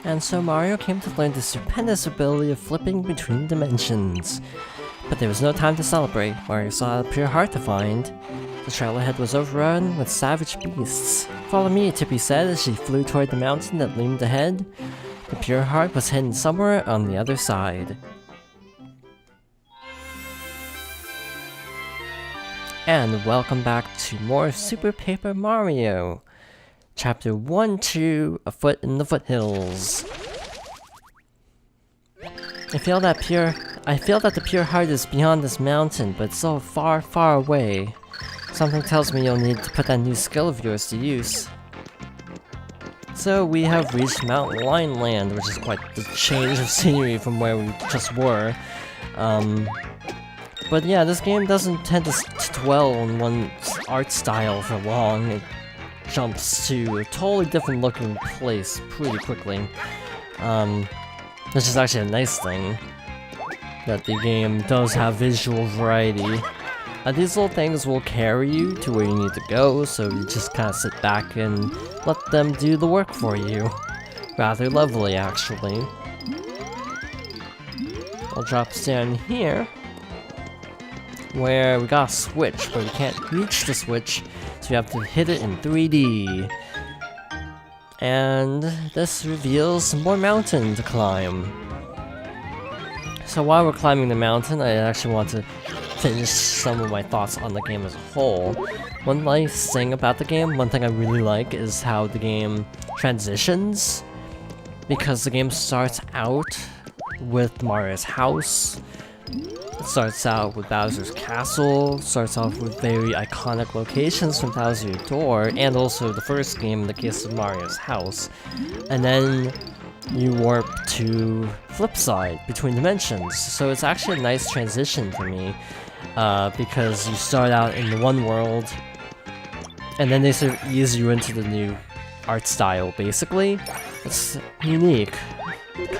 And so Mario came to learn the stupendous ability of flipping between dimensions. But there was no time to celebrate. Mario saw a pure heart to find. The trail ahead was overrun with savage beasts. "Follow me," Tippie said as she flew toward the mountain that loomed ahead. The pure heart was hidden somewhere on the other side. And welcome back to more Super Paper Mario! Chapter 1-2, Afoot in the Foothills. I feel that the pure heart is beyond this mountain, but so far, far away. Something tells me you'll need to put that new skill of yours to use. So we have reached Mount Lineland, which is quite the change of scenery from where we just were. But yeah, this game doesn't tend to dwell on one art style for long. It jumps to a totally different looking place pretty quickly. Which is actually a nice thing, that the game does have visual variety. These little things will carry you to where you need to go, so you just kind of sit back and let them do the work for you. Rather lovely, actually. I'll drop down here, where we got a switch, but we can't reach the switch, so we have to hit it in 3D. And this reveals some more mountain to climb. So while we're climbing the mountain, I actually want to finish some of my thoughts on the game as a whole. One nice thing about the game, one thing I really like, is how the game transitions. Because the game starts out with Mario's house. It starts out with Bowser's castle, starts off with very iconic locations from Bowser's Door, and also the first game in the case of Mario's house. And then you warp to flip side, between dimensions. So it's actually a nice transition for me, because you start out in the one world, and then they sort of ease you into the new art style, basically. It's unique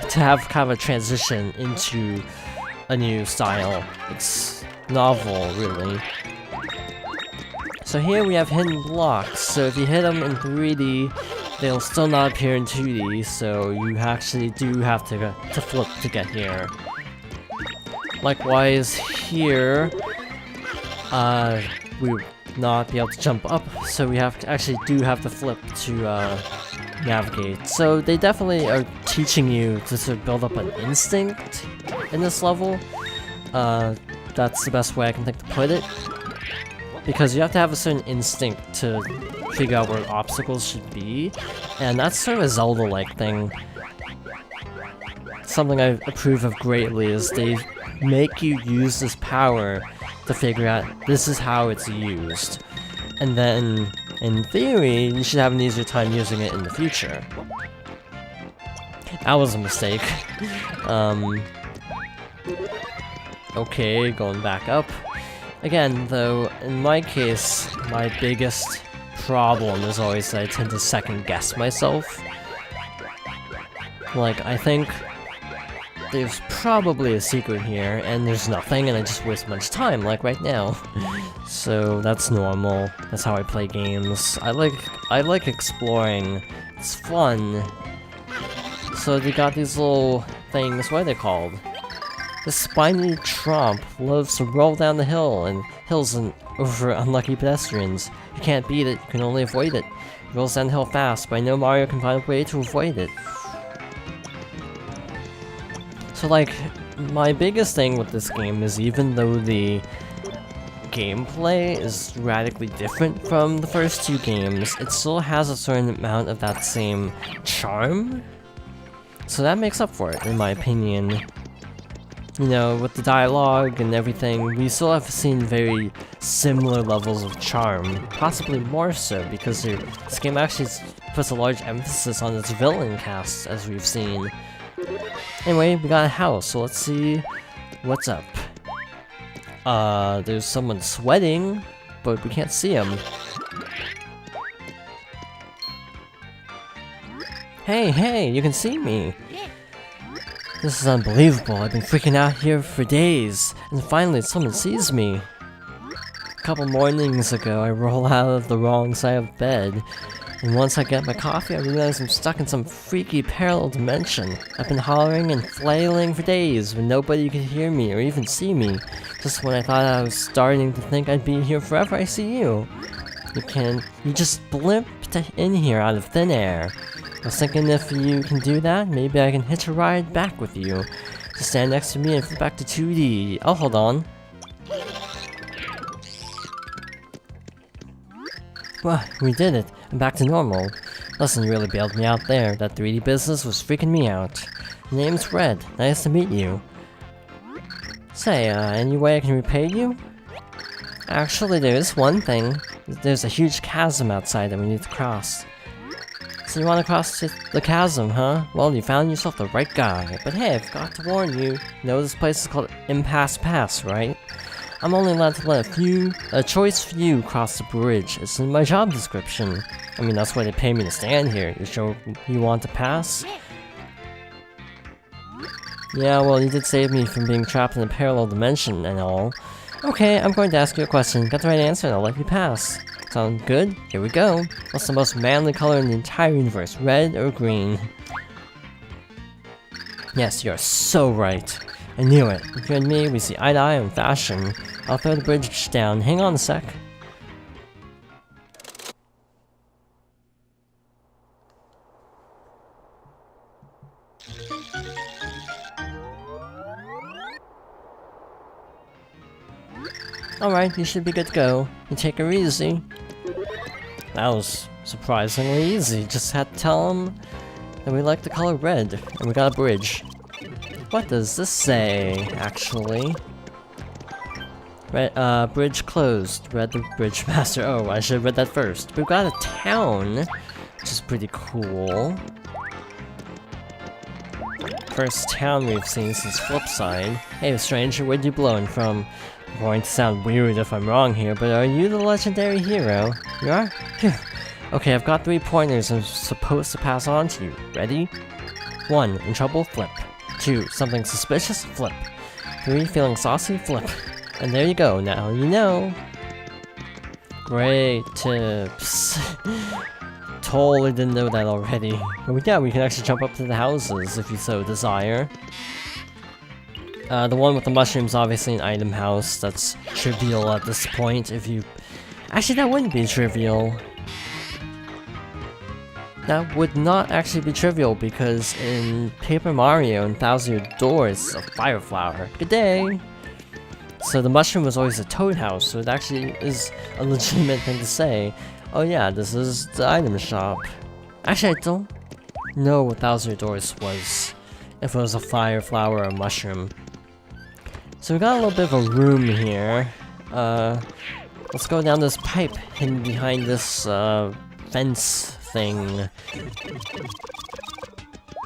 to have kind of a transition into a new style. It's novel, really. So here we have hidden blocks, so if you hit them in 3D, they'll still not appear in 2D, so you actually do have to flip to get here. Likewise, here, we would not be able to jump up, so we actually do have to flip to navigate. So they definitely are teaching you to sort of build up an instinct in this level. That's the best way I can think to put it. Because you have to have a certain instinct to figure out where obstacles should be, and that's sort of a Zelda-like thing. Something I approve of greatly is they make you use this power to figure out this is how it's used. And then, in theory, you should have an easier time using it in the future. That was a mistake. Okay, going back up. Again, though, in my case, my biggest problem is always that I tend to second guess myself. Like, I think there's probably a secret here, and there's nothing, and I just waste much time, like right now. So that's normal. That's how I play games. I like exploring. It's fun. So they got these little things. What are they called? The spiny tromp loves to roll down the hill, and hills over unlucky pedestrians. You can't beat it, you can only avoid it. It rolls down the hill fast, but I know Mario can find a way to avoid it. So like, my biggest thing with this game is even though the gameplay is radically different from the first two games, it still has a certain amount of that same charm. So that makes up for it, in my opinion. You know, with the dialogue and everything, we still have seen very similar levels of charm. Possibly more so, because this game actually puts a large emphasis on its villain cast, as we've seen. Anyway, we got a house, so let's see what's up. There's someone sweating, but we can't see him. Hey, you can see me! This is unbelievable. I've been freaking out here for days, and finally someone sees me. A couple mornings ago, I roll out of the wrong side of bed. And once I get my coffee, I realize I'm stuck in some freaky parallel dimension. I've been hollering and flailing for days when nobody could hear me or even see me. Just when I thought I was starting to think I'd be here forever, I see you. You just blimped in here out of thin air. I was thinking if you can do that, maybe I can hitch a ride back with you. Just stand next to me and flip back to 2D. Oh, hold on. Well, we did it. I'm back to normal. Listen, you really bailed me out there. That 3D business was freaking me out. Your name's Red. Nice to meet you. Say, any way I can repay you? Actually, there is one thing. There's a huge chasm outside that we need to cross. So you want to cross the chasm, huh? Well, you found yourself the right guy. But hey, I forgot to warn you. You know this place is called Impasse Pass, right? I'm only allowed to let a choice few cross the bridge. It's in my job description. I mean, that's why they pay me to stand here. You sure you want to pass? Yeah, well, you did save me from being trapped in a parallel dimension and all. Okay, I'm going to ask you a question. Get the right answer and I'll let you pass. Sound good? Here we go. What's the most manly color in the entire universe? Red or green? Yes, you're so right. I knew it. You and me, we see eye to eye on fashion. I'll throw the bridge down. Hang on a sec. Alright, you should be good to go. You take her easy. That was surprisingly easy. Just had to tell him that we like the color red, and we got a bridge. What does this say, actually? Red, bridge closed. Read the bridge master. Oh, I should have read that first. We've got a town, which is pretty cool. First town we've seen since Flipside. Hey, stranger, where'd you blown from? I'm going to sound weird if I'm wrong here, but are you the legendary hero? You are? Phew. Okay, I've got 3 pointers I'm supposed to pass on to you. Ready? 1. In trouble? Flip. 2. Something suspicious? Flip. 3. Feeling saucy? Flip. And there you go, now you know. Great tips. Totally didn't know that already. But yeah, we can actually jump up to the houses if you so desire. The one with the mushrooms, obviously an item house. That's trivial at this point if you... Actually, that wouldn't be trivial. That would not actually be trivial because in Paper Mario and Thousand Year Door it's a fire flower. Good day! So the mushroom was always a toad house, so it actually is a legitimate thing to say. Oh yeah, this is the item shop. Actually, I don't know what Thousand Year Doors was. If it was a fire flower or a mushroom. So we got a little bit of a room here. Let's go down this pipe hidden behind this fence thing.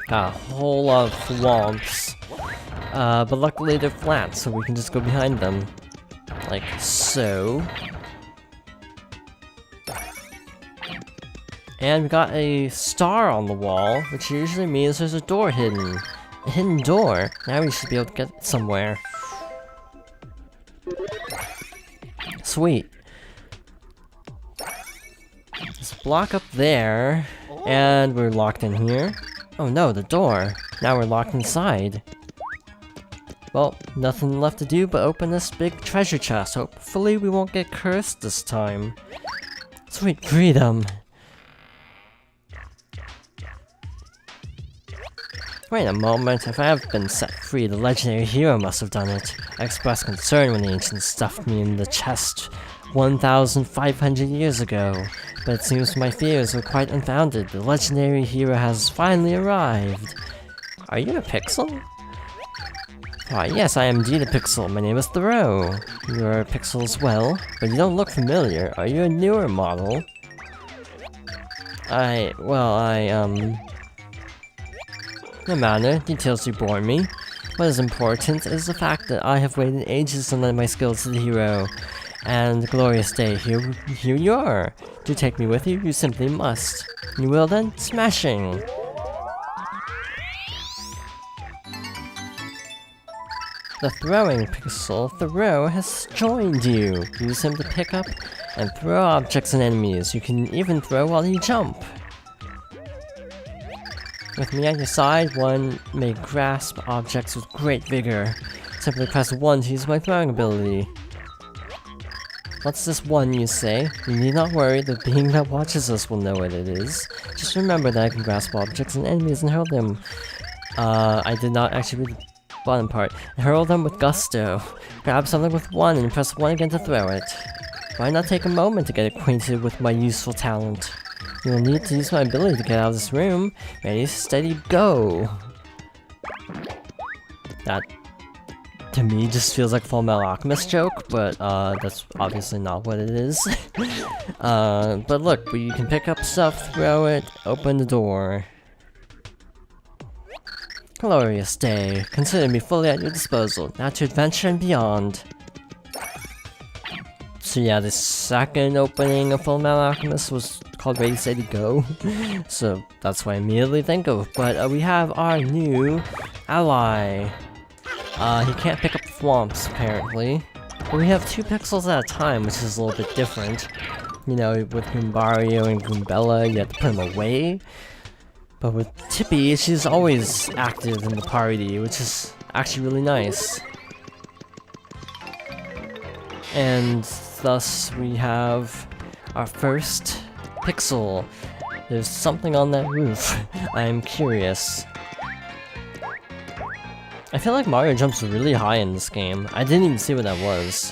Got a whole lot of thwomps. But luckily they're flat, so we can just go behind them. Like so. And we got a star on the wall, which usually means there's a door hidden. A hidden door. Now we should be able to get somewhere. Sweet. There's a block up there, and we're locked in here. Oh no, the door. Now we're locked inside. Well, nothing left to do but open this big treasure chest. Hopefully we won't get cursed this time. Sweet freedom. Wait a moment, if I have been set free, the legendary hero must have done it. I expressed concern when the ancients stuffed me in the chest 1,500 years ago, but it seems my fears were quite unfounded. The legendary hero has finally arrived. Are you a pixel? Why, yes, I am indeed a pixel. My name is Thoreau. You are a pixel as well, but you don't look familiar. Are you a newer model? No matter, details you bore me. What is important is the fact that I have waited ages to lend my skills to the hero. And glorious day, here you are. Do take me with you, you simply must. You will then? Smashing! The throwing pixel, Thoreau, has joined you. Use him to pick up and throw objects and enemies. You can even throw while you jump. With me at your side, one may grasp objects with great vigor. Simply press 1 to use my throwing ability. What's this 1, you say? You need not worry, the being that watches us will know what it is. Just remember that I can grasp objects and enemies and hurl them. I did not actually read the bottom part. Hurl them with gusto. Grab something with 1 and press 1 again to throw it. Why not take a moment to get acquainted with my useful talent? You will need to use my ability to get out of this room. Ready, steady, go! That, to me, just feels like a Full Metal Alchemist joke, but that's obviously not what it is. But look, you can pick up stuff, throw it, open the door. Glorious day. Consider me fully at your disposal, now to adventure and beyond. So yeah, the second opening of Full Metal Alchemist was called Ready, Steady, Go. So that's what I immediately think of. But we have our new ally. He can't pick up thwomps, apparently. But we have 2 pixels at a time, which is a little bit different. You know, with Mario and Goombella, you have to put them away. But with Tippie, she's always active in the party, which is actually really nice. And thus we have our first pixel. There's something on that roof. I'm curious. I feel like Mario jumps really high in this game. I didn't even see what that was.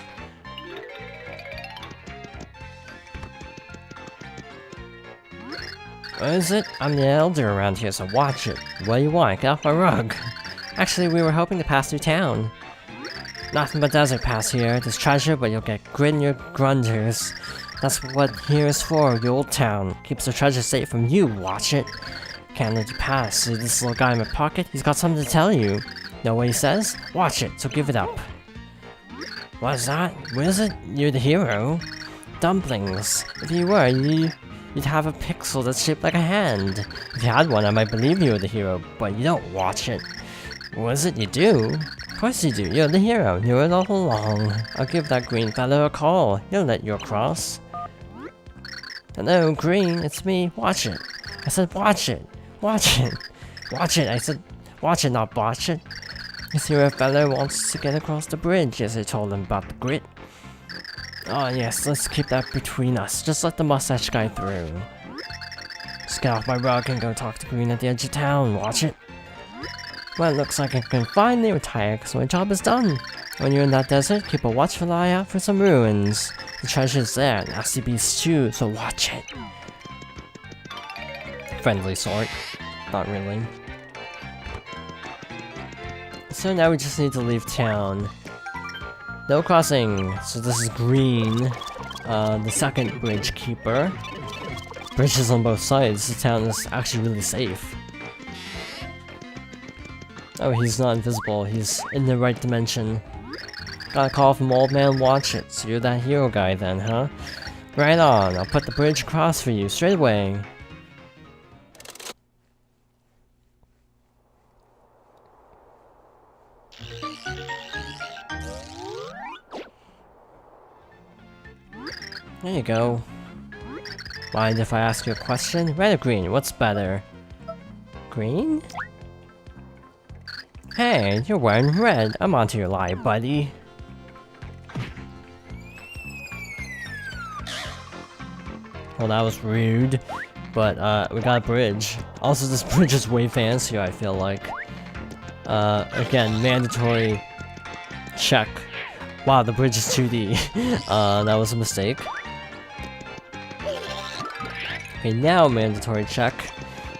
What is it? I'm the elder around here, so watch it. What do you want? Get off my rug. Actually, we were hoping to pass through town. Nothing but desert pass here. There's treasure, but you'll get grit in your grunders. That's what here is for, Yold Town. Keeps the treasure safe from you, watch it. Can't let you pass. See this little guy in my pocket? He's got something to tell you. Know what he says? Watch it, so give it up. What is that? What is it? You're the hero. Dumplings. If you were, you'd have a pixel that's shaped like a hand. If you had one, I might believe you were the hero, but you don't watch it. What is it you do? Of course you do. You're the hero. Knew it all along. I'll give that green fellow a call. He'll let you across. Hello, Green. It's me. Watch it. I said watch it. Watch it. Watch it. I said watch it, not botch it. This hero fellow wants to get across the bridge, as I told him about the grit. Oh yes, let's keep that between us. Just let the mustache guy through. Just get off my rug and go talk to Green at the edge of town. Watch it. Well, it looks like I can finally retire because my job is done. When you're in that desert, keep a watchful eye out for some ruins. The treasure's there, nasty beasts too, so watch it. Friendly sort. Not really. So now we just need to leave town. No crossing. So this is Green, the second bridge keeper. Bridges on both sides. The town is actually really safe. Oh, he's not invisible. He's in the right dimension. Got a call from Old Man Watch It. So you're that hero guy then, huh? Right on. I'll put the bridge across for you straight away. There you go. Mind if I ask you a question? Red or green? What's better? Green? Hey, you're wearing red. I'm onto your lie, buddy. Well, that was rude. But, we got a bridge. Also, this bridge is way fancier, I feel like. Again, mandatory check. Wow, the bridge is 2D. That was a mistake. Okay, now mandatory check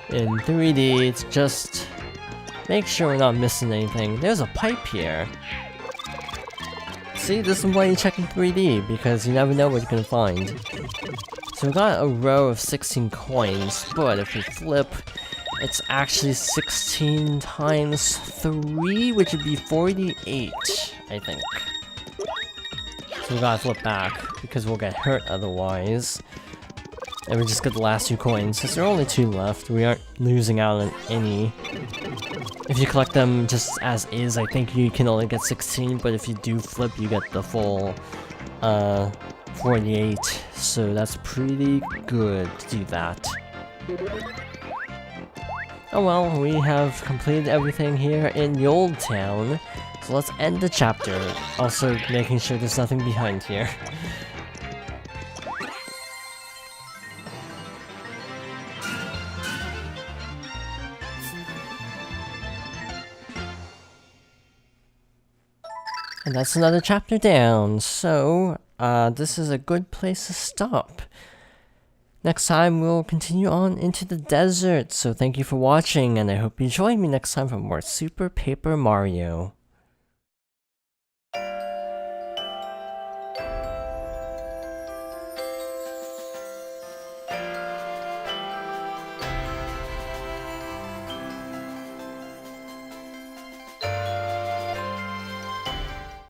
in 3D to just make sure we're not missing anything. There's a pipe here. See, this is why you check in 3D, because you never know what you're gonna find. So we got a row of 16 coins, but if we flip, it's actually 16 times 3, which would be 48, I think. So we gotta flip back, because we'll get hurt otherwise. And we just get the last 2 coins, since there are only 2 left. We aren't losing out on any. If you collect them just as is, I think you can only get 16, but if you do flip, you get the full 48, so that's pretty good to do that. Oh well, we have completed everything here in Yold Town, so let's end the chapter, also making sure there's nothing behind here. And that's another chapter down, so this is a good place to stop. Next time we'll continue on into the desert, so thank you for watching, and I hope you join me next time for more Super Paper Mario.